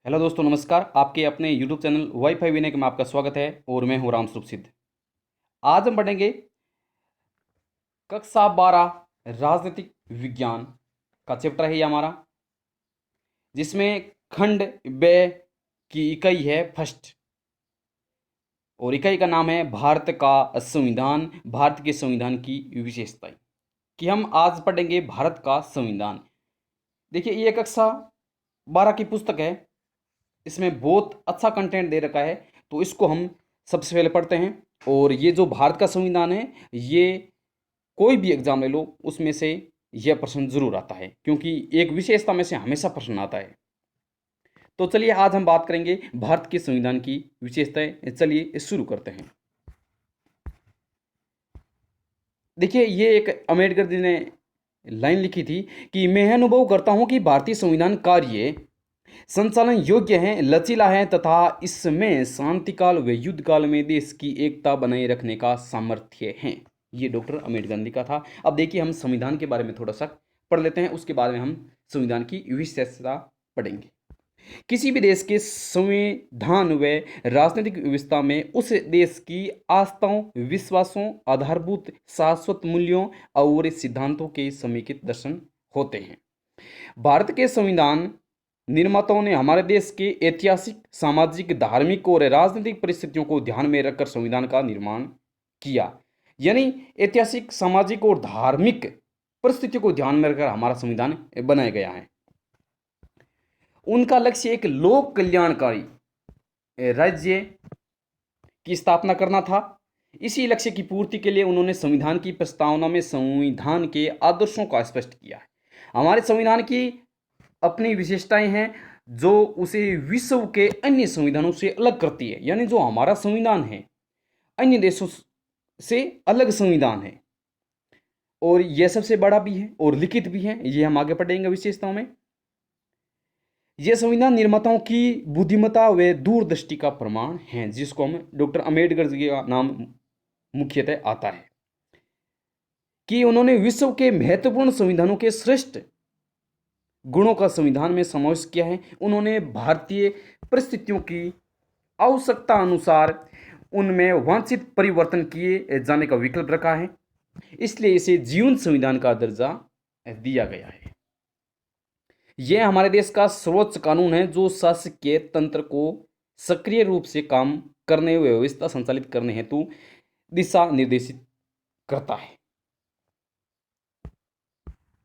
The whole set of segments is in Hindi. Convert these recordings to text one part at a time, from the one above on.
हेलो दोस्तों, नमस्कार। आपके अपने यूट्यूब चैनल वाईफाई विनय में आपका स्वागत है और मैं हूं राम स्वरूप सिद्ध। आज हम पढ़ेंगे कक्षा 12 राजनीतिक विज्ञान का चैप्टर है ये हमारा, जिसमें खंड ब की इकाई है फर्स्ट और इकाई का नाम है भारत का संविधान, भारत के संविधान की विशेषताएं। कि हम आज पढ़ेंगे भारत का संविधान। देखिए, ये कक्षा 12 की पुस्तक है, इसमें बहुत अच्छा कंटेंट दे रखा है, तो इसको हम सबसे पहले पढ़ते हैं। और ये जो भारत का संविधान है, ये कोई भी एग्जाम ले लो उसमें से यह प्रश्न जरूर आता है, क्योंकि एक विशेषता में से हमेशा प्रश्न आता है। तो चलिए, आज हम बात करेंगे भारत के संविधान की विशेषताएं। चलिए शुरू करते हैं। देखिए, ये एक अम्बेडकर जी ने लाइन लिखी थी कि मैं अनुभव करता हूं कि भारतीय संविधान कार्य संचालन योग्य है, लचीला है तथा इसमें शांति काल व युद्ध काल में देश की एकता बनाए रखने का सामर्थ्य है। ये डॉक्टर अम्बेडकर का था। अब देखिए, हम संविधान के बारे में थोड़ा सा पढ़ लेते हैं, उसके बाद में हम संविधान की विशेषता पढ़ेंगे। किसी भी देश के संविधान व राजनीतिक व्यवस्था में उस देश की आस्थाओं, विश्वासों, आधारभूत शाश्वत मूल्यों और सिद्धांतों के समेकित दर्शन होते हैं। भारत के संविधान निर्माताओं ने हमारे देश के ऐतिहासिक, सामाजिक, धार्मिक और राजनीतिक परिस्थितियों को ध्यान में रखकर संविधान का निर्माण किया। यानी ऐतिहासिक, सामाजिक और धार्मिक परिस्थितियों को ध्यान में रखकर हमारा संविधान बनाया गया है। उनका लक्ष्य एक लोक कल्याणकारी राज्य की स्थापना करना था। इसी लक्ष्य की पूर्ति के लिए उन्होंने संविधान की प्रस्तावना में संविधान के आदर्शों का स्पष्ट किया है। हमारे संविधान की अपनी विशेषताएं हैं जो उसे विश्व के अन्य संविधानों से अलग करती है। यानी जो हमारा संविधान है, अन्य देशों से अलग संविधान है और यह सबसे बड़ा भी है और लिखित भी है। ये हम आगे पढ़ेंगे विशेषताओं में। यह संविधान निर्माताओं की बुद्धिमत्ता व दूरदृष्टि का प्रमाण है, जिसको हम डॉक्टर अम्बेडकर जी का नाम मुख्यतः आता है कि उन्होंने विश्व के महत्वपूर्ण संविधानों के श्रेष्ठ गुणों का संविधान में समावेश किया है। उन्होंने भारतीय परिस्थितियों की आवश्यकता अनुसार उनमें वांछित परिवर्तन किए जाने का विकल्प रखा है, इसलिए इसे जीवन संविधान का दर्जा दिया गया है। यह हमारे देश का सर्वोच्च कानून है जो शासकीय तंत्र को सक्रिय रूप से काम करने व व्यवस्था संचालित करने हेतु दिशा निर्देशित करता है।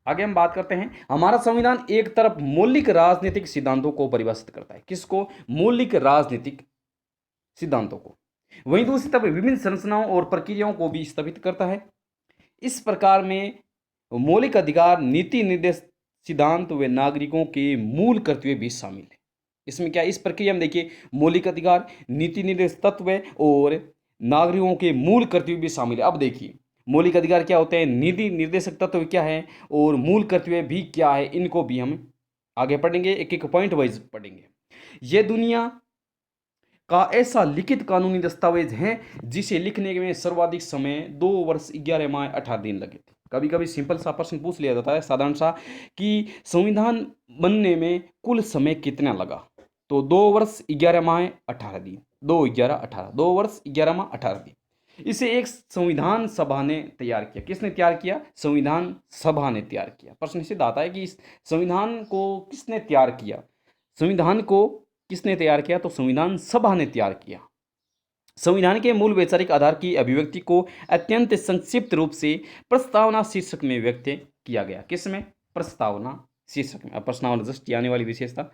आगे हम बात करते हैं। हमारा संविधान एक तरफ मौलिक राजनीतिक सिद्धांतों को परिभाषित करता है। किसको? मौलिक राजनीतिक सिद्धांतों को। वहीं दूसरी तरफ विभिन्न संरचनाओं और प्रक्रियाओं को भी स्थापित करता है। इस प्रकार में मौलिक अधिकार, नीति निर्देश सिद्धांत व नागरिकों के मूल कर्तव्य भी शामिल है। इसमें क्या, इस प्रक्रिया में देखिए, मौलिक अधिकार, नीति निर्देश तत्व और नागरिकों के मूल कर्तव्य भी शामिल है। अब देखिए, मौलिक अधिकार क्या होते हैं, नीति निर्देशक तत्व क्या है और मूल कर्तव्य भी क्या है, इनको भी हम आगे पढ़ेंगे, एक एक पॉइंट वाइज पढ़ेंगे। यह दुनिया का ऐसा लिखित कानूनी दस्तावेज है जिसे लिखने में सर्वाधिक समय 2 वर्ष 11 माह 18 दिन लगे थे। कभी कभी सिंपल सा प्रश्न पूछ लिया जाता है, साधारण सा, कि संविधान बनने में कुल समय कितना लगा? तो 2 वर्ष 11 माह 18 दिन, 2 वर्ष 11 माह 18 दिन। इसे एक संविधान सभा ने तैयार किया। किसने तैयार किया? संविधान सभा ने तैयार किया। प्रश्न सीधा आता है कि इस संविधान को किसने तैयार किया? संविधान को किसने तैयार किया? तो संविधान सभा ने तैयार किया। संविधान के मूल वैचारिक आधार की अभिव्यक्ति को अत्यंत संक्षिप्त रूप से प्रस्तावना शीर्षक में व्यक्त किया गया। किसमें? प्रस्तावना शीर्षक में। प्रस्तावना दृष्टि आने वाली विशेषता,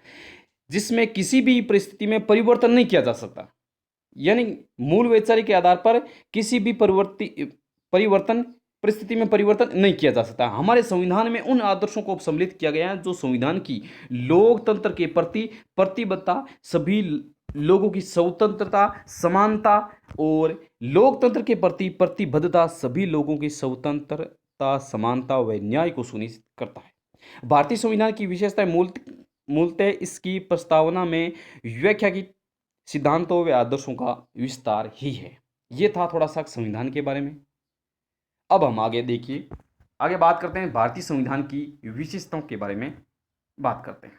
जिसमें किसी भी परिस्थिति में परिवर्तन नहीं किया जा सकता। यानी मूल वैचारिक के आधार पर किसी भी परिवर्तन परिस्थिति में परिवर्तन नहीं किया जा सकता। हमारे संविधान में उन आदर्शों को सम्मिलित किया गया है जो संविधान की लोकतंत्र के प्रति प्रतिबद्धता, सभी लोगों की स्वतंत्रता, समानता और लोकतंत्र के प्रति प्रतिबद्धता, सभी लोगों की स्वतंत्रता, समानता व न्याय को सुनिश्चित करता है। भारतीय संविधान की विशेषता मूलतः इसकी प्रस्तावना में व्याख्या की सिद्धांतों व आदर्शों का विस्तार ही है। यह था थोड़ा सा संविधान के बारे में। अब हम आगे देखिए, आगे बात करते हैं भारतीय संविधान की विशेषताओं के बारे में बात करते हैं।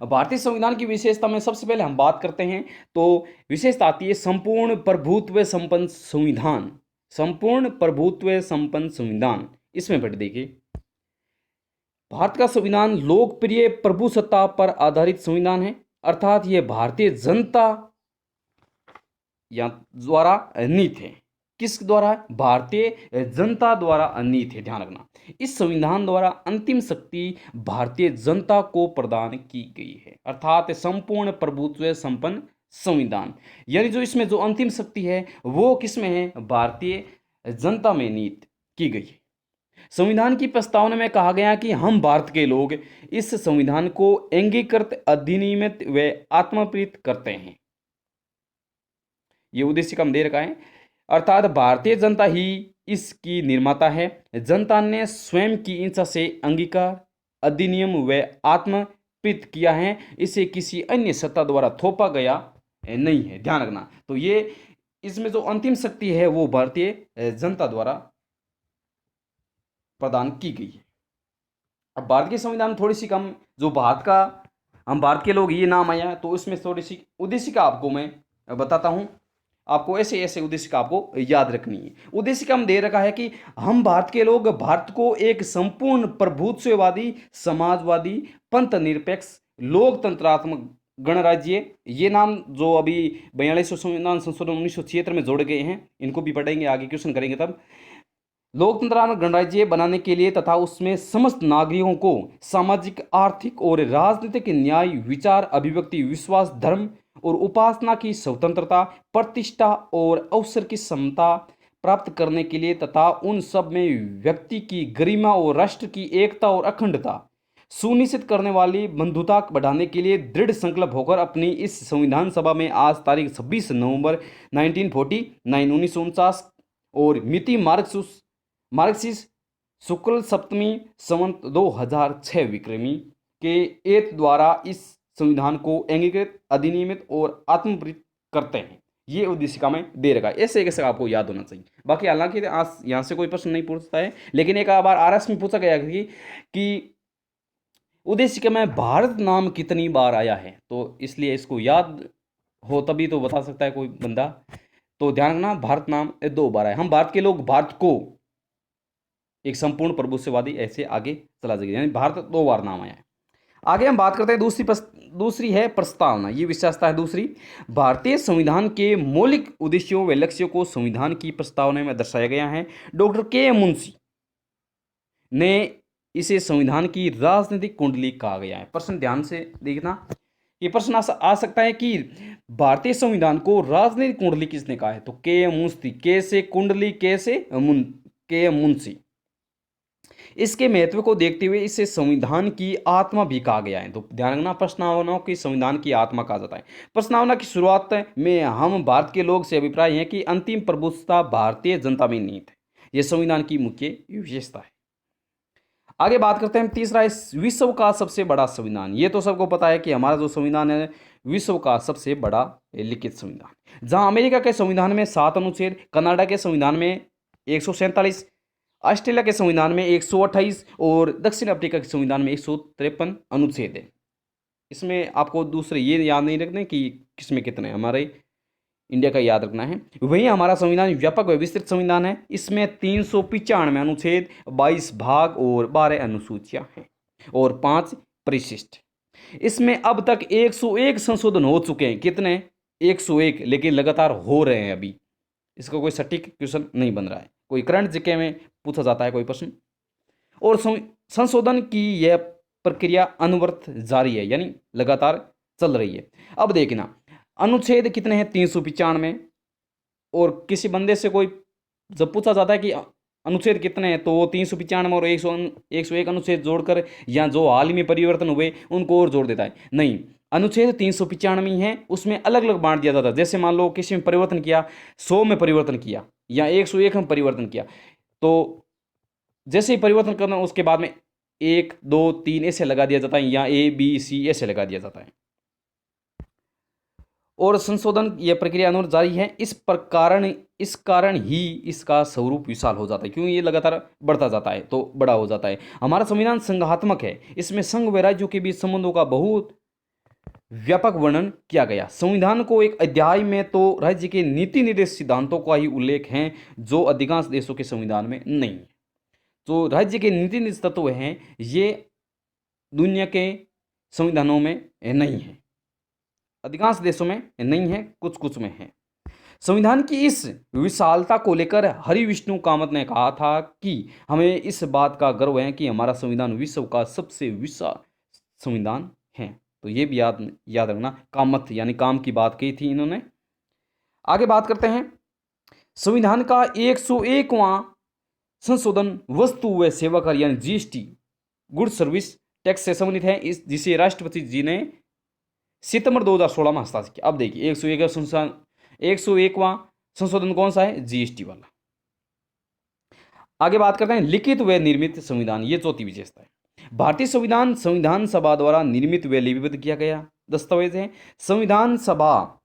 अब भारतीय संविधान की विशेषता में सबसे पहले हम बात करते हैं तो विशेषता आती है संपूर्ण प्रभुत्व संपन्न संविधान। संपूर्ण प्रभुत्व संपन्न संविधान, इसमें पढ़ देखिए, भारत का संविधान लोकप्रिय प्रभुसत्ता पर आधारित संविधान है, अर्थात यह भारतीय जनता या द्वारा नीत है। किस द्वारा? भारतीय जनता द्वारा नीत है, ध्यान रखना। इस संविधान द्वारा अंतिम शक्ति भारतीय जनता को प्रदान की गई है, अर्थात संपूर्ण प्रभुत्व संपन्न संविधान, यानी जो इसमें जो अंतिम शक्ति है वो किसमें है? भारतीय जनता में नीत की गई है। संविधान की प्रस्तावना में कहा गया कि हम भारत के लोग इस संविधान को अंगीकृत, अधिनियमित व आत्मप्रीत करते हैं। ये उद्देश्य कम दे रखा है, अर्थात भारतीय जनता ही इसकी निर्माता है। जनता ने स्वयं की इच्छा से अंगीकार, अधिनियम व आत्मप्रीत किया है, इसे किसी अन्य सत्ता द्वारा थोपा गया नहीं है, ध्यान रखना। तो ये इसमें जो अंतिम शक्ति है वो भारतीय जनता द्वारा प्रदान की गई है। अब भारत के संविधान में थोड़ी सी कम, जो भारत का हम भारत के लोग ये नाम आया है, तो इसमें थोड़ी सी उद्देशिका आपको मैं बताता हूँ। आपको ऐसे ऐसे उद्देशिका आपको याद रखनी है। उद्देशिका में दे रखा है कि हम भारत के लोग भारत को एक संपूर्ण प्रभुत्ववादी, समाजवादी, पंथ निरपेक्ष, लोकतंत्रात्मक गणराज्य, ये नाम जो अभी 42 संविधान संशोधन 1976 में जोड़े गए हैं, इनको भी पढ़ेंगे, आगे क्वेश्चन करेंगे तब। लोकतंत्रात्मक गणराज्य बनाने के लिए तथा उसमें समस्त नागरिकों को सामाजिक, आर्थिक और राजनीतिक न्याय, विचार, अभिव्यक्ति, विश्वास, धर्म और उपासना की स्वतंत्रता, प्रतिष्ठा और अवसर की समता प्राप्त करने के लिए तथा उन सब में व्यक्ति की गरिमा और राष्ट्र की एकता और अखंडता सुनिश्चित करने वाली बंधुता बढ़ाने के लिए दृढ़ संकल्प होकर अपनी इस संविधान सभा में आज तारीख 26 नवंबर 1949 और मिति मार्क्सिस शुक्ल सप्तमी संवत 2006 विक्रमी के एत द्वारा इस संविधान को अंगीकृत, अधिनियमित और आत्मप्रीत करते हैं। ये उद्देशिका में दे रखा है, ऐसे कैसे आपको याद होना चाहिए। बाकी हालांकि आज यहाँ से कोई प्रश्न नहीं पूछता है, लेकिन एक बार आरएस में पूछा गया कि उद्देशिका में भारत नाम कितनी बार आया है, तो इसलिए इसको याद हो तभी तो बता सकता है कोई बंदा। तो ध्यान रखना, भारत नाम 2 बार आया। हम भारत के लोग भारत को एक संपूर्ण प्रभुत्ववादी, ऐसे आगे चला जाएगा, यानी भारत 2 बार नाम आया है। आगे हम बात करते हैं दूसरी है प्रस्तावना। ये विशेषता है दूसरी। भारतीय संविधान के मौलिक उद्देश्यों व लक्ष्यों को संविधान की प्रस्तावना में दर्शाया गया है। डॉक्टर के मुंशी ने इसे संविधान की राजनीतिक कुंडली कहा गया है। प्रश्न ध्यान से देखना, ये प्रश्न आ सकता है कि भारतीय संविधान को राजनीतिक कुंडली किसने कहा है? तो के मुंशी, के से कुंडली, के से के मुंशी। इसके महत्व को देखते हुए इसे संविधान की आत्मा भी कहा गया है। तो ध्यान रखना, प्रस्तावनाओं की संविधान की आत्मा कहा जाता है। प्रस्तावना की शुरुआत में हम भारत के लोग से अभिप्राय है कि अंतिम प्रभुत्वता भारतीय जनता में निहित है। यह संविधान की मुख्य विशेषता है। आगे बात करते हैं तीसरा, इस विश्व का सबसे बड़ा संविधान। ये तो सबको पता है कि हमारा जो संविधान है विश्व का सबसे बड़ा लिखित संविधान। जहां अमेरिका के संविधान में 7 अनुच्छेद, कनाडा के संविधान में 147, ऑस्ट्रेलिया के संविधान में 128 और दक्षिण अफ्रीका के संविधान में 153 अनुच्छेद है। इसमें आपको दूसरे ये याद नहीं रखने कि किसमें कितने, हमारे इंडिया का याद रखना है। वहीं हमारा संविधान व्यापक व विस्तृत संविधान है। इसमें 395 अनुच्छेद, 22 भाग और 12 अनुसूचियां हैं और 5 परिशिष्ट। इसमें अब तक 101 संशोधन हो चुके हैं। कितने? 101, लेकिन लगातार हो रहे हैं अभी। इसका कोई सटीक क्वेश्चन नहीं बन रहा है, कोई करंट जीके में पूछा जाता है कोई प्रश्न। और संशोधन की यह प्रक्रिया अनवरत जारी है, यानी लगातार चल रही है। अब देखना, अनुच्छेद कितने हैं? 395। और किसी बंदे से कोई जब पूछा जाता है कि अनुच्छेद कितने हैं, तो वो 395 और 101 अनुच्छेद जोड़कर या जो हाल ही में परिवर्तन हुए उनको और जोड़ देता है। नहीं, अनुच्छेद 395 है, उसमें अलग अलग बांट दिया जाता है। जैसे मान लो किसी में परिवर्तन किया, 100 में परिवर्तन किया या 101 में परिवर्तन किया, तो जैसे ही परिवर्तन करना उसके बाद में 1, 2, 3 ऐसे लगा दिया जाता है, या ABC ऐसे लगा दिया जाता है। और संशोधन यह प्रक्रिया अनुसार जारी है। इस कारण ही इसका स्वरूप विशाल हो जाता है, क्योंकि ये लगातार बढ़ता जाता है तो बड़ा हो जाता है। हमारा संविधान संघात्मक है। इसमें संघ व राज्यों के बीच संबंधों का बहुत व्यापक वर्णन किया गया। संविधान को एक अध्याय में तो राज्य के नीति निर्देश सिद्धांतों का ही उल्लेख है जो अधिकांश देशों के संविधान में नहीं है। जो राज्य के नीति निर्देश तत्व हैं ये दुनिया के संविधानों में नहीं है, अधिकांश देशों में नहीं है, कुछ कुछ में है। संविधान की इस विशालता को लेकर हरि विष्णु कामत ने कहा था कि हमें इस बात का गर्व है कि हमारा संविधान विश्व का सबसे विशाल संविधान है। तो ये भी याद रखना, कामत यानी काम की बात की थी इन्होंने। आगे बात करते हैं। संविधान का 101वां संशोधन वस्तु व सेवा कर यानी जीएसटी, गुड सर्विस टैक्स से संबंधित है, इस जिसे राष्ट्रपति जी ने सितंबर 2016 में हस्ताक्षर किया। अब देखिए 101वां संशोधन कौन सा है? जीएसटी वाला। आगे बात करते हैं लिखित व निर्मित संविधान, ये चौथी विशेषता है। भारतीय संविधान संविधान सभा द्वारा निर्मित व लिपिबद्ध किया गया दस्तावेज है। संविधान सभा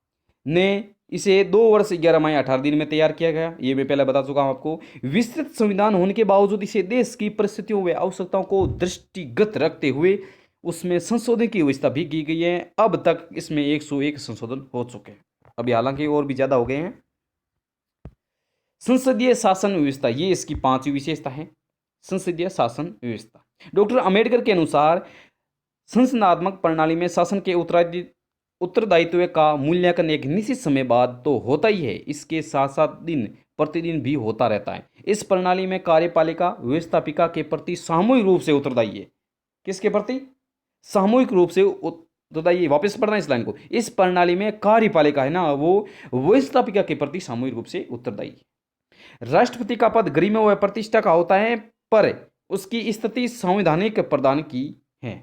ने इसे 2 वर्ष 11 माह 18 दिन में तैयार किया गया, ये मैं पहले बता चुका हूं आपको। विस्तृत संविधान होने के बावजूद इसे देश की परिस्थितियों व आवश्यकताओं को दृष्टिगत रखते हुए उसमें संशोधन की व्यवस्था भी की गई है। अब तक इसमें 101 संशोधन हो चुके हैं, अभी हालांकि और भी ज्यादा हो गए हैं। संसदीय शासन व्यवस्था, ये इसकी 5वीं विशेषता है, संसदीय शासन व्यवस्था। डॉक्टर अंबेडकर के अनुसार संसदनात्मक प्रणाली में शासन के उत्तरदायित्व का मूल्यांकन एक निश्चित समय बाद तो होता ही है, इसके साथ साथ दिन प्रतिदिन भी होता रहता है। इस प्रणाली में कार्यपालिका व्यवस्थापिका के प्रति सामूहिक रूप से उत्तरदायी है। किसके प्रति? सामूहिक रूप से उत्तरदायी। वापस पढ़ना इस लाइन को। इस प्रणाली में कार्यपालिका है ना, वो व्यवस्थापिका के प्रति सामूहिक रूप से उत्तरदायी है। राष्ट्रपति का पद गरिमा व प्रतिष्ठा का होता है, पर उसकी स्थिति संवैधानिक प्रदान की है।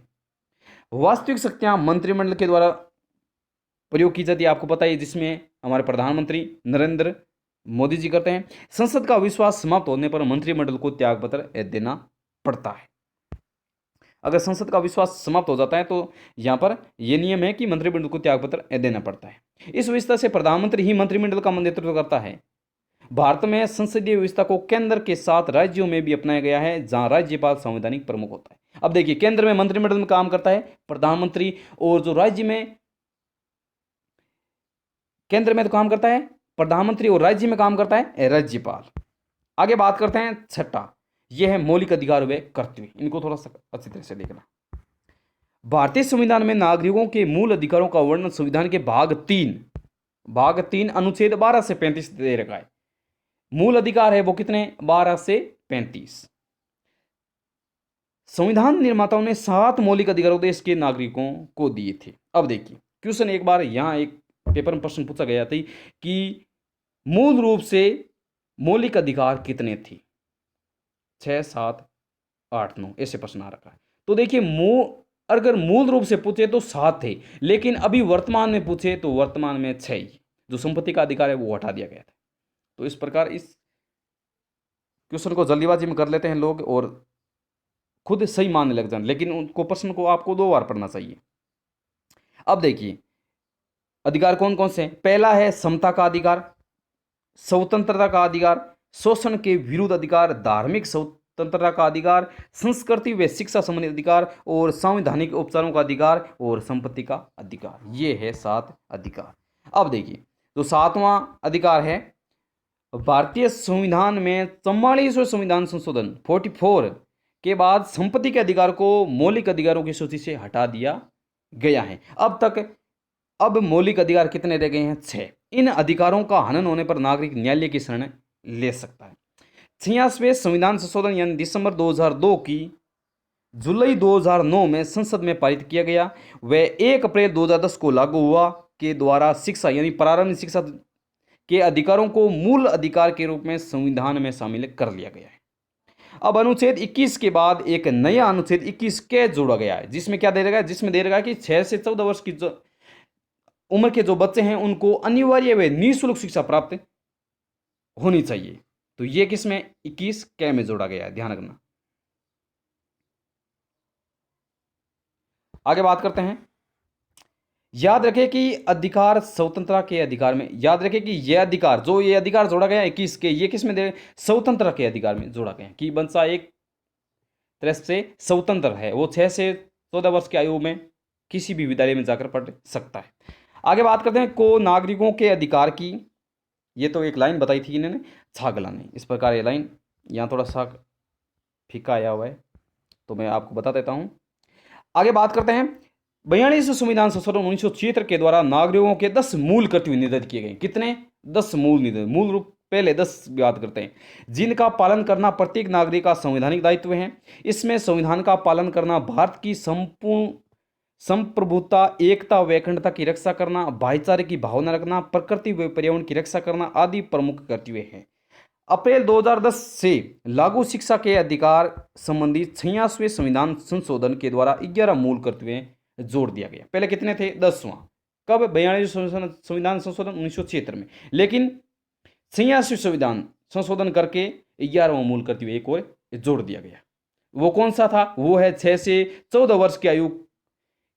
वास्तविक शक्तियां मंत्रिमंडल के द्वारा प्रयोग की जाती है, आपको पता है, जिसमें हमारे प्रधानमंत्री नरेंद्र मोदी जी करते हैं। संसद का विश्वास समाप्त होने पर मंत्रिमंडल को त्यागपत्र देना पड़ता है। अगर संसद का विश्वास समाप्त हो जाता है तो यहां पर यह नियम है कि मंत्रिमंडल को त्यागपत्र देना पड़ता है। इस व्यवस्था से प्रधानमंत्री ही मंत्रिमंडल का नेतृत्व करता है। भारत में संसदीय व्यवस्था को केंद्र के साथ राज्यों में भी अपनाया गया है, जहां राज्यपाल संवैधानिक प्रमुख होता है। अब देखिए, केंद्र में मंत्रिमंडल में काम करता है प्रधानमंत्री, और जो राज्य में केंद्र में तो काम करता है प्रधानमंत्री और राज्य में काम करता है राज्यपाल। आगे बात करते हैं छठा, यह है मौलिक अधिकार व कर्तव्य। इनको थोड़ा सा अच्छी तरह से देखना। भारतीय संविधान में नागरिकों के मूल अधिकारों का वर्णन संविधान के भाग 3 अनुच्छेद 12 से 35 दे रखा है। मूल अधिकार है वो कितने? 12 से 35। संविधान निर्माताओं ने 7 मौलिक अधिकार देश के नागरिकों को दिए थे। अब देखिए क्वेश्चन, एक बार यहां एक पेपर में प्रश्न पूछा गया था कि मूल रूप से मौलिक अधिकार कितने थे? 6, 7, 8, 9 ऐसे प्रश्न आ रखा है। तो देखिए अगर मूल रूप से पूछे तो 7 थे, लेकिन अभी वर्तमान में पूछे तो वर्तमान में 6 ही। जो संपत्ति का अधिकार है वो हटा दिया गया था। तो इस प्रकार इस क्वेश्चन को जल्दीबाजी में कर लेते हैं लोग और खुद सही मानने लग जाते, लेकिन उनको प्रश्न को आपको 2 बार पढ़ना चाहिए। अब देखिए अधिकार कौन कौन से हैं? पहला है समता का अधिकार, स्वतंत्रता का अधिकार, शोषण के विरुद्ध अधिकार, धार्मिक स्वतंत्रता का अधिकार, संस्कृति व शिक्षा संबंधी अधिकार, और संवैधानिक उपचारों का अधिकार, और संपत्ति का अधिकार। ये है 7 अधिकार। अब देखिए तो 7वां अधिकार है, भारतीय संविधान में 44वें संविधान संशोधन 44 के बाद संपत्ति के अधिकार को मौलिक अधिकारों की सूची से हटा दिया गया है। अब मौलिक अधिकार कितने रह गए हैं? 6। इन अधिकारों का हनन होने पर नागरिक न्यायालय की शरण ले सकता है। 86वें संविधान संशोधन यानी दिसंबर 2002 की जुलाई 2009 में संसद में पारित किया गया। वह 1 अप्रैल 2010 को लागू हुआ, के द्वारा शिक्षा यानी प्रारंभिक शिक्षा के अधिकारों को मूल अधिकार के रूप में संविधान में शामिल कर लिया गया है। अब अनुच्छेद 21 के बाद एक नया अनुच्छेद 21 के जोड़ा गया है, जिसमें क्या दे रखा है? जिसमें दे रखा है कि 6 से 14 वर्ष की उम्र के जो बच्चे हैं उनको अनिवार्य व निःशुल्क शिक्षा प्राप्त होनी चाहिए। तो ये किसमें? 21 के में जोड़ा गया है, ध्यान रखना। आगे बात करते हैं। याद रखें कि अधिकार स्वतंत्रता के अधिकार में, याद रखें कि ये अधिकार जोड़ा गया 21 के, ये किस में दे? स्वतंत्रता के अधिकार में जोड़ा गया कि बच्चा एक तरह से स्वतंत्र है, वो 6 से 14 वर्ष की आयु में किसी भी विद्यालय में जाकर पढ़ सकता है। आगे बात करते हैं को नागरिकों के अधिकार की, ये तो एक लाइन बताई थी इन्होंने, छागला ने, इस प्रकार ये लाइन यहाँ थोड़ा सा फीका आया हुआ है तो मैं आपको बता देता हूँ। आगे बात करते हैं 42वें संविधान संशोधन 1976 के द्वारा नागरिकों के 10 मूल कर्तव्य निर्धारित किए गए। कितने? 10 मूल निर्धारित, मूल रूप पहले 10 बात करते हैं, जिनका पालन करना प्रत्येक नागरिक का संवैधानिक दायित्व है। इसमें संविधान का पालन करना, भारत की संपूर्ण संप्रभुता, एकता व अखंडता की रक्षा करना, भाईचारे की भावना रखना, प्रकृति व पर्यावरण की रक्षा करना आदि प्रमुख कर्तव्य हैं। अप्रैल 2010 से लागू शिक्षा के अधिकार संबंधी 86वें संविधान संशोधन के द्वारा 11 मूल कर्तव्य जोड़ दिया गया। पहले कितने थे? 10वां। कब? 42वें संविधान संशोधन 1976 में। लेकिन 86वें संविधान संशोधन करके 11वां मूल कर्तव्य एक और जोड़ दिया गया। वो कौन सा था? वो है 6 से 14 वर्ष की आयु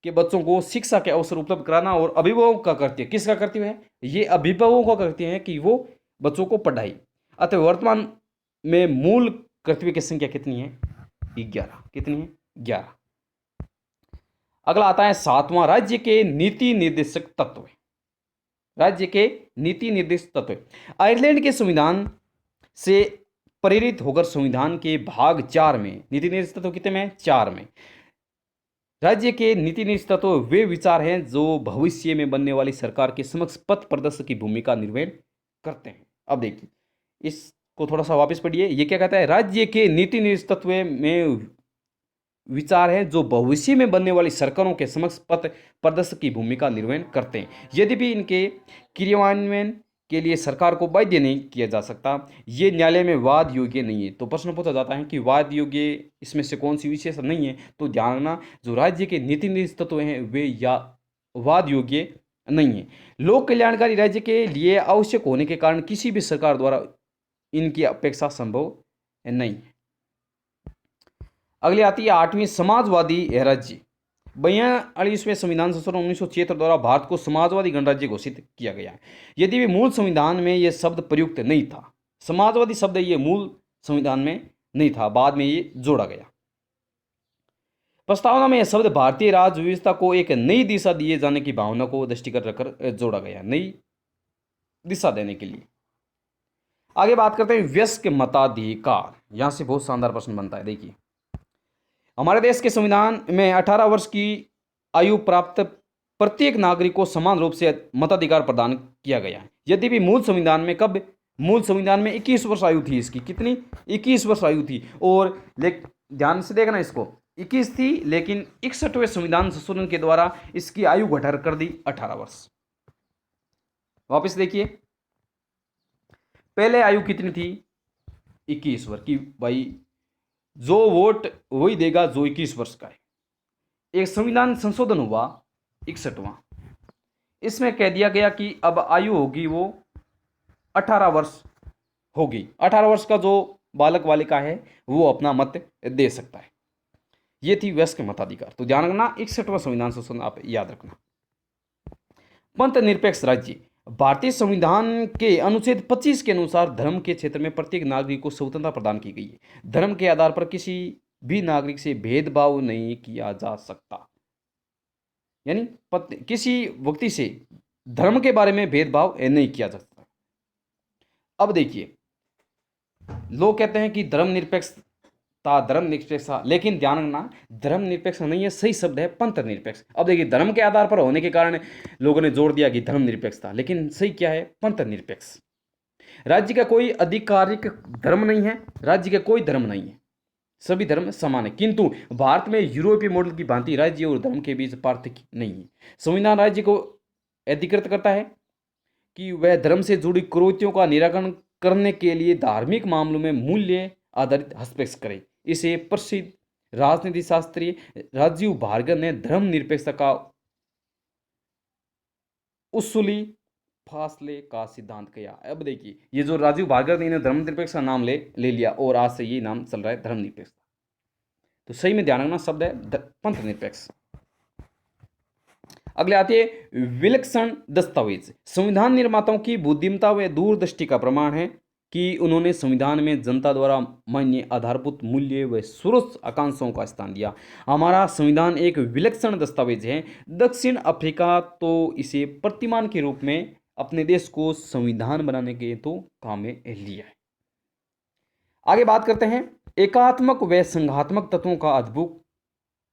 के बच्चों को शिक्षा के अवसर उपलब्ध कराना। और अभिभावक का कर्तव्य, किसका कर्तव्य है? ये अभिभावकों का कर्तव्य है कि वो बच्चों को पढ़ाई। अतः वर्तमान में मूल कर्तव्य की संख्या कितनी है? 11। कितनी है? 11। अगला आता है 7वां, राज्य के नीति निर्देशक तत्व। राज्य के नीति निर्देशक तत्व आयरलैंड के संविधान से प्रेरित होकर संविधान के भाग 4 में नीति निर्देशक तत्व कितने में? 4 में। राज्य के नीति निर्देशक तत्व वे विचार हैं जो भविष्य में बनने वाली सरकार के समक्ष पथ प्रदर्शक की भूमिका निर्वहन करते हैं। अब देखिए, इसको थोड़ा सा वापस पढ़िए। ये क्या कहता है? राज्य के नीति निर्देशक तत्व में विचार हैं जो भविष्य में बनने वाली सरकारों के समक्ष पथ प्रदर्शक की भूमिका निर्वहन करते हैं। यद्यपि इनके क्रियान्वयन के लिए सरकार को बाध्य नहीं किया जा सकता, ये न्यायालय में वाद योग्य नहीं है। तो प्रश्न पूछा जाता है कि वाद योग्य इसमें से कौन सी विशेष नहीं है? तो ध्यान रखना, जो राज्य के नीति निर्देशक तत्व हैं वे या वाद योग्य नहीं है। लोक कल्याणकारी राज्य के लिए आवश्यक होने के कारण किसी भी सरकार द्वारा इनकी अपेक्षा संभव नहीं है। अगली आती है 8वीं, समाजवादी राज्य। 42वें संविधान संशोधन 1976 द्वारा भारत को समाजवादी गणराज्य घोषित किया गया है। यदि भी मूल संविधान में यह शब्द प्रयुक्त नहीं था, समाजवादी शब्द ये मूल संविधान में नहीं था, बाद में ये जोड़ा गया। प्रस्तावना में यह शब्द भारतीय राज्य व्यवस्था को एक नई दिशा दिए जाने की भावना को दृष्टिगत रखकर जोड़ा गया, नई दिशा देने के लिए। आगे बात करते हैं वयस्क मताधिकार। यहां से बहुत शानदार प्रश्न बनता है। देखिए, हमारे देश के संविधान में 18 वर्ष की आयु प्राप्त प्रत्येक नागरिक को समान रूप से मताधिकार प्रदान किया गया है। यद्यपि मूल संविधान में कब? मूल संविधान में 21 वर्ष आयु थी इसकी। कितनी? 21 वर्ष आयु थी। और ध्यान से देखना, इसको 21 थी, लेकिन 61वें संविधान संशोधन के द्वारा इसकी आयु घटा कर दी 18 वर्ष। वापस देखिए, पहले आयु कितनी थी? 21 वर्ष की। भाई, जो वोट वही देगा जो 21 वर्ष का है। एक संविधान संशोधन हुआ 61वां, इसमें कह दिया गया कि अब आयु होगी वो 18 वर्ष होगी। 18 वर्ष का जो बालक बालिका है वो अपना मत दे सकता है। ये थी वयस्क मताधिकार। तो ध्यान रखना, 61वां संविधान संशोधन आप याद रखना। पंथ निरपेक्ष राज्य। भारतीय संविधान के अनुच्छेद 25 के अनुसार धर्म के क्षेत्र में प्रत्येक नागरिक को स्वतंत्रता प्रदान की गई है। धर्म के आधार पर किसी भी नागरिक से भेदभाव नहीं किया जा सकता, यानी किसी व्यक्ति से धर्म के बारे में भेदभाव नहीं किया जा सकता। अब देखिए, लोग कहते हैं कि धर्म निरपेक्ष, लेकिन ध्यान रखना, धर्म निरपेक्ष नहीं है, सही शब्द है पंथ निरपेक्ष। अब देखिए, धर्म के आधार पर होने के कारण लोगों ने जोड़ दिया कि धर्म निरपेक्ष था, लेकिन सही क्या है? पंथ निरपेक्ष। राज्य का कोई आधिकारिक धर्म नहीं है, राज्य का कोई धर्म नहीं है, सभी धर्म समान है। किंतु भारत में यूरोपीय मॉडल की भांति राज्य और धर्म के बीच पार्थक्य नहीं है। संविधान राज्य को अधिकृत करता है कि वह धर्म से जुड़ी कुरीतियों का निराकरण करने के लिए धार्मिक मामलों में मूल्य आधारित हस्तक्षेप करे। इसे प्रसिद्ध राजनीति शास्त्री राजीव भार्गव ने धर्म निरपेक्षता का उसूली फासले का सिद्धांत किया। अब देखिए, ये जो राजीव भार्गव ने धर्म निरपेक्ष का नाम ले लिया और आज से ये नाम चल रहा है धर्म निरपेक्ष। तो सही में ध्यान रखना, शब्द है पंथ निरपेक्ष। अगले आती है विलक्षण दस्तावेज। संविधान निर्माताओं की बुद्धिमत्ता व दूरदृष्टि का प्रमाण है। कि उन्होंने संविधान में जनता द्वारा मान्य आधारभूत मूल्य व सर्वोच्च आकांक्षाओं का स्थान दिया। हमारा संविधान एक विलक्षण दस्तावेज है। दक्षिण अफ्रीका तो इसे प्रतिमान के रूप में अपने देश को संविधान बनाने के तो काम में लिया है। आगे बात करते हैं एकात्मक व संघात्मक तत्वों का अद्भुत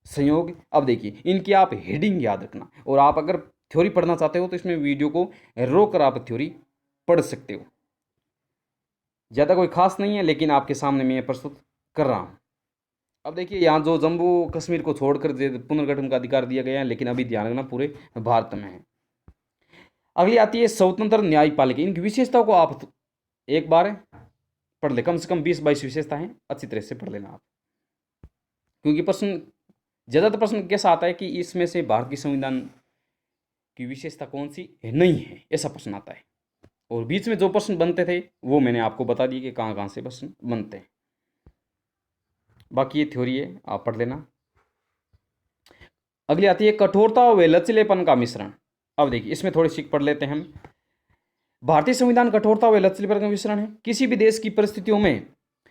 संयोग। अब देखिए इनकी आप हेडिंग याद रखना, और आप अगर थ्योरी पढ़ना चाहते हो तो इसमें वीडियो को रोककर आप थ्योरी पढ़ सकते हो। ज़्यादा कोई खास नहीं है, लेकिन आपके सामने मैं प्रस्तुत कर रहा हूँ। अब देखिए यहाँ जो जम्मू कश्मीर को छोड़कर पुनर्गठन का अधिकार दिया गया है, लेकिन अभी ध्यान रखना पूरे भारत में है। अगली आती है स्वतंत्र न्यायपालिका। इनकी विशेषताओं को आप एक बार पढ़ ले, कम से कम 20-22 विशेषता हैं, अच्छी तरह से पढ़ लेना आप, क्योंकि प्रश्न ज़्यादातर प्रश्न कैसा आता है कि इसमें से भारत की संविधान की विशेषता कौन सी है, नहीं है, ऐसा प्रश्न आता है। और बीच में जो प्रश्न बनते थे वो मैंने आपको बता दिए कि कहाँ कहाँ से प्रश्न बनते हैं। बाकी ये थ्योरी है, आप पढ़ लेना। अगली आती है कठोरता व लचीलेपन का मिश्रण। अब देखिए इसमें थोड़ी सी पढ़ लेते हैं हम। भारतीय संविधान कठोरता व लचीलेपन का मिश्रण है। किसी भी देश की परिस्थितियों में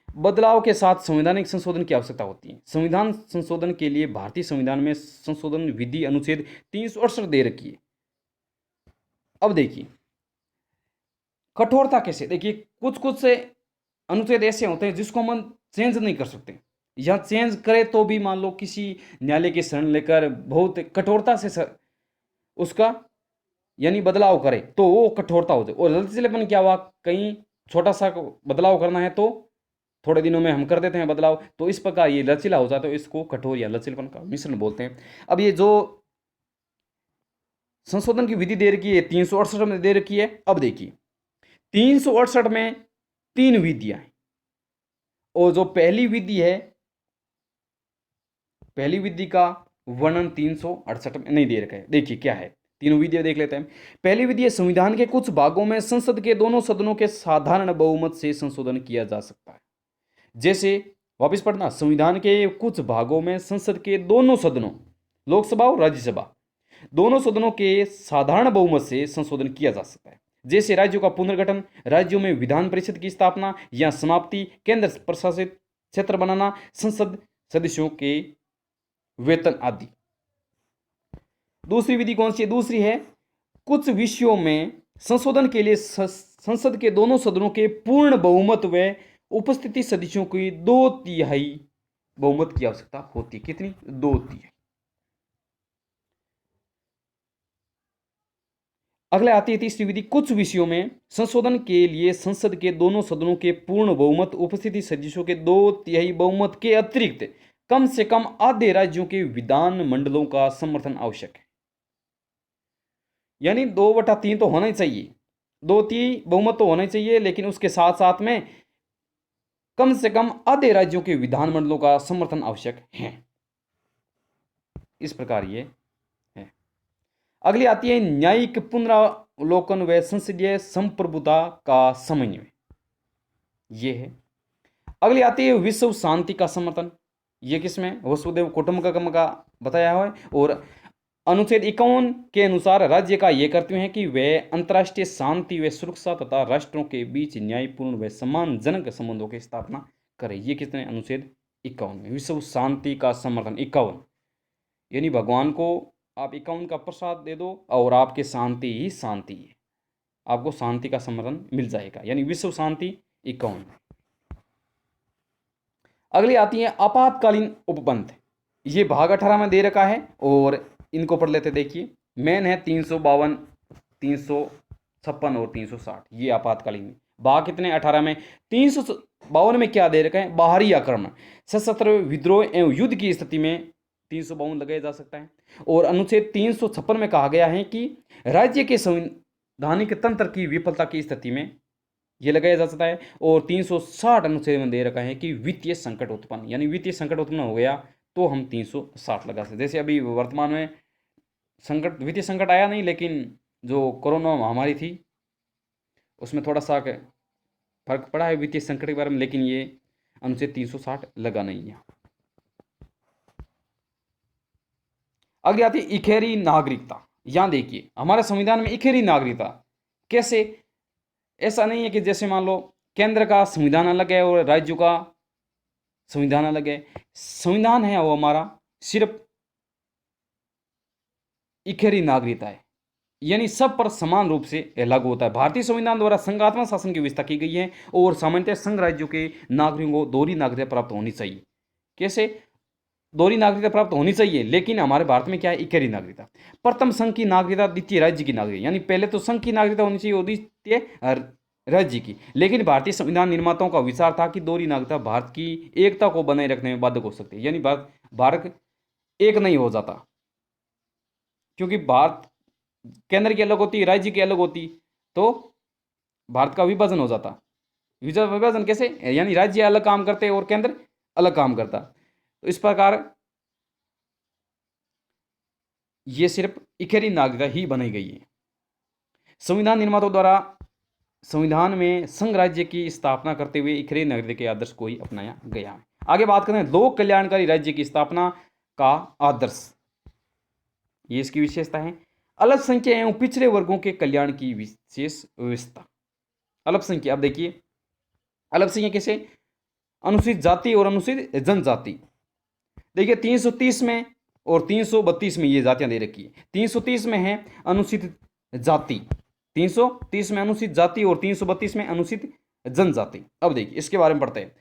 बदलाव के साथ संवैधानिक संशोधन की आवश्यकता होती है। संविधान संशोधन के लिए भारतीय संविधान में संशोधन विधि अनुच्छेद 368 दे रखी है। अब देखिए कठोरता कैसे, देखिए कुछ कुछ से अनुच्छेद ऐसे होते हैं जिसको हम चेंज नहीं कर सकते, या चेंज करे तो भी मान लो किसी न्यायालय की शरण लेकर बहुत कठोरता से उसका यानी बदलाव करे तो वो कठोरता हो जाए। और लचीलेपन क्या हुआ, कहीं छोटा सा बदलाव करना है तो थोड़े दिनों में हम कर देते हैं बदलाव, तो इस प्रकार ये लचीला हो जाता है, इसको कठोर या लचीलेपन का मिश्रण बोलते हैं। अब ये जो संशोधन की विधि दे रखी है 368 में दे रखी है। अब देखिए 368 में 3 विधियां हैं, और जो पहली विधि है, पहली विधि का वर्णन 368 में नहीं दे रखा है। देखिए क्या है, तीनों विधियां देख लेते हैं। पहली विधि है संविधान के कुछ भागों में संसद के दोनों सदनों के साधारण बहुमत से संशोधन किया जा सकता है। जैसे वापस पढ़ना, संविधान के कुछ भागों में संसद के दोनों सदनों, लोकसभा और राज्यसभा, दोनों सदनों के साधारण बहुमत से संशोधन किया जा सकता है। जैसे राज्यों का पुनर्गठन, राज्यों में विधान परिषद की स्थापना या समाप्ति, केंद्र प्रशासित क्षेत्र बनाना, संसद सदस्यों के वेतन आदि। दूसरी विधि कौन सी है, दूसरी है कुछ विषयों में संशोधन के लिए संसद के दोनों सदनों के पूर्ण बहुमत व उपस्थिति सदस्यों की 2/3 बहुमत की आवश्यकता होती है। कितनी, 2/3। अगले आती है तीसरी विधि, कुछ विषयों में संशोधन के लिए संसद के दोनों सदनों के पूर्ण बहुमत उपस्थिति सदस्यों के 2/3 बहुमत के अतिरिक्त कम से कम आधे राज्यों के विधान मंडलों का समर्थन आवश्यक है। यानी 2/3 तो होना ही चाहिए, 2/3 बहुमत तो होना ही चाहिए, लेकिन उसके साथ साथ में कम से कम आधे राज्यों के विधानमंडलों का समर्थन आवश्यक है। इस प्रकार ये है। अगली आती है न्यायिक पुनरावलोकन व संसदीय संप्रभुता का समन्वय, ये है। अगली आती है विश्व शांति का समर्थन। ये किसमें, वसुदेव कुटुंबकम का बताया हुआ है। और अनुच्छेद 51 के अनुसार राज्य का यह कर्तव्य है कि वे अंतर्राष्ट्रीय शांति व सुरक्षा तथा राष्ट्रों के बीच न्यायपूर्ण व सम्मानजनक संबंधों की स्थापना करें। ये कितने, अनुच्छेद 51 में विश्व शांति का समर्थन 51, यानी भगवान को आप 51 का प्रसाद दे दो और आपके शांति ही शांति है, आपको शांति का समर्थन मिल जाएगा, यानी विश्व शांति 51। अगली आती है आपातकालीन उपबंध। ये भाग 18 में दे रखा है, और इनको पढ़ लेते। देखिए मेन है 352, 356 और 360, ये आपातकालीन। भाग कितने, 18 में। 352 में क्या दे रखा है, बाहरी आक्रमण, सशस्त्र विद्रोह एवं युद्ध की स्थिति में 352 लगाया जा सकता है। और अनुच्छेद 356 में कहा गया है कि राज्य के संवैधानिक तंत्र की विफलता की स्थिति में यह लगाया जा सकता है। और 360 अनुच्छेद में दे रखा है कि वित्तीय संकट उत्पन्न, यानी वित्तीय संकट उत्पन्न हो गया तो हम 360 लगा सकते। जैसे अभी वर्तमान में संकट, वित्तीय संकट आया नहीं, लेकिन जो कोरोना महामारी थी उसमें थोड़ा सा फर्क पड़ा है वित्तीय संकट के बारे में, लेकिन ये अनुच्छेद 360 लगा नहीं है। अगली आती है इखेरी नागरिकता। यहां देखिए हमारे संविधान में इखेरी नागरिकता कैसे, ऐसा नहीं है कि जैसे मान लो केंद्र का संविधान अलग है और राज्यों का संविधान अलग है। संविधान है वो हमारा सिर्फ इकहरी नागरिकता है, यानी सब पर समान रूप से लागू होता है। भारतीय संविधान द्वारा संघात्मक शासन की व्यवस्था की गई है और सामान्यतः संघ राज्यों के नागरिकों को दोहरी नागरिकता प्राप्त होनी चाहिए। कैसे दोहरी नागरिकता प्राप्त होनी चाहिए, लेकिन हमारे भारत में क्या है, इकहरी नागरिकता। प्रथम संघ की नागरिकता, द्वितीय राज्य की नागरिकता, यानी पहले तो संघ की नागरिकता होनी चाहिए और द्वितीय राज्य की। लेकिन भारतीय संविधान निर्माताओं का विचार था कि दोहरी नागरिकता भारत की एकता को बनाए रखने में बाधक हो सकती है, यानी भारत एक नहीं हो जाता, क्योंकि भारत केंद्र की अलग होती, राज्य की अलग होती, तो भारत का विभाजन हो जाता। विभाजन कैसे, यानी राज्य अलग काम करते और केंद्र अलग काम करता। तो इस प्रकार ये सिर्फ इकहरी नागरिकता ही बनाई गई है। संविधान निर्माताओं द्वारा संविधान में संघ राज्य की स्थापना करते हुए इकहरी नागरिकता के आदर्श को ही अपनाया गया है। आगे बात करते हैं लोक कल्याणकारी राज्य की स्थापना का आदर्श। ये इसकी विशेषता है। अल्पसंख्यक एवं पिछड़े वर्गों के कल्याण की विशेष व्यवस्था। अल्पसंख्यक, अब देखिए अल्पसंख्यक कैसे, अनुसूचित जाति और अनुसूचित जनजाति। देखिए 330 में और 332 में ये जातियां दे रखी है। 330 में है अनुसूचित जाति, 330 में अनुसूचित जाति और 332 में अनुसूचित जनजाति। अब देखिए इसके बारे में पढ़ते हैं।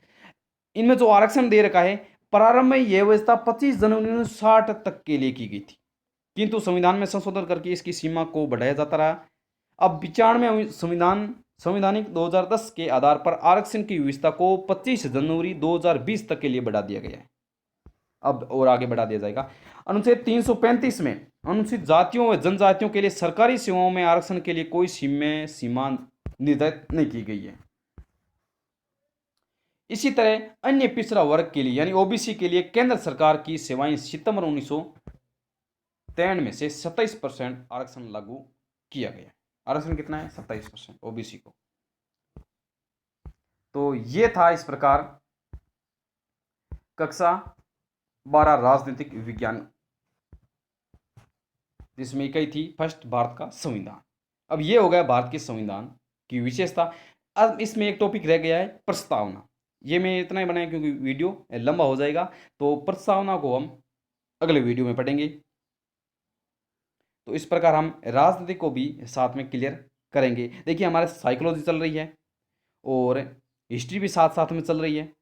इनमें जो आरक्षण दे रखा है, प्रारंभ में यह व्यवस्था 25 जनवरी 1960 तक के लिए की गई थी, किंतु संविधान में संशोधन करके इसकी सीमा को बढ़ाया जाता रहा। अब 95 संवैधानिक 2010 के आधार पर आरक्षण की व्यवस्था को 25 जनवरी 2020 तक के लिए बढ़ा दिया गया है। अब और आगे बढ़ा दिया जाएगा। अनुच्छेद 335 में अनुसूचित जातियों व जनजातियों के लिए सरकारी सेवाओं में आरक्षण के लिए कोई सीमा निर्धारित नहीं की गई है। इसी तरह अन्य पिछड़ा वर्ग के लिए यानी ओबीसी के लिए केंद्र सरकार की सेवाएं सितंबर 1993 में से 27% आरक्षण लागू किया गया। आरक्षण कितना है, 27% ओबीसी को। तो ये था इस प्रकार कक्षा 12 राजनीतिक विज्ञान, जिसमें इकाई थी फर्स्ट भारत का संविधान। अब ये हो गया भारत के संविधान की विशेषता। अब इसमें एक टॉपिक रह गया है प्रस्तावना। ये मैं इतना ही बनाया क्योंकि वीडियो लंबा हो जाएगा, तो प्रस्तावना को हम अगले वीडियो में पढ़ेंगे। तो इस प्रकार हम राजनीति को भी साथ में क्लियर करेंगे। देखिए हमारे साइकोलॉजी चल रही है और हिस्ट्री भी साथ साथ में चल रही है,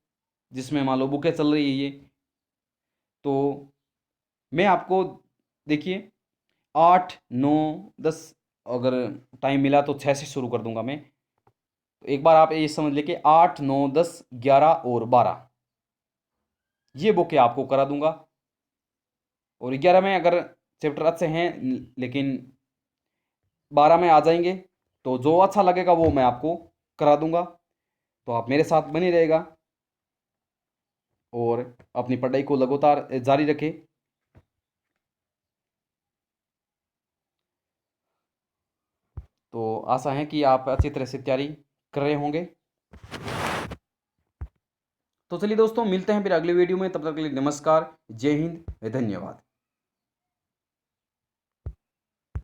जिसमें मान लो बुकें चल रही है ये। तो मैं आपको देखिए 8, 9, 10 अगर टाइम मिला तो 6 से शुरू कर दूंगा मैं। तो एक बार आप ये समझ लें कि 8, 9, 10, 11 और 12 ये बुकें आपको करा दूंगा। और 11 में अगर चैप्टर अच्छे हैं लेकिन 12 में आ जाएंगे तो जो अच्छा लगेगा वो मैं आपको करा दूंगा। तो आप मेरे साथ बने रहेगा और अपनी पढ़ाई को लगातार जारी रखें। तो आशा है कि आप अच्छी तरह से तैयारी कर रहे होंगे। तो चलिए दोस्तों, मिलते हैं फिर अगले वीडियो में। तब तक के लिए नमस्कार, जय हिंद, धन्यवाद।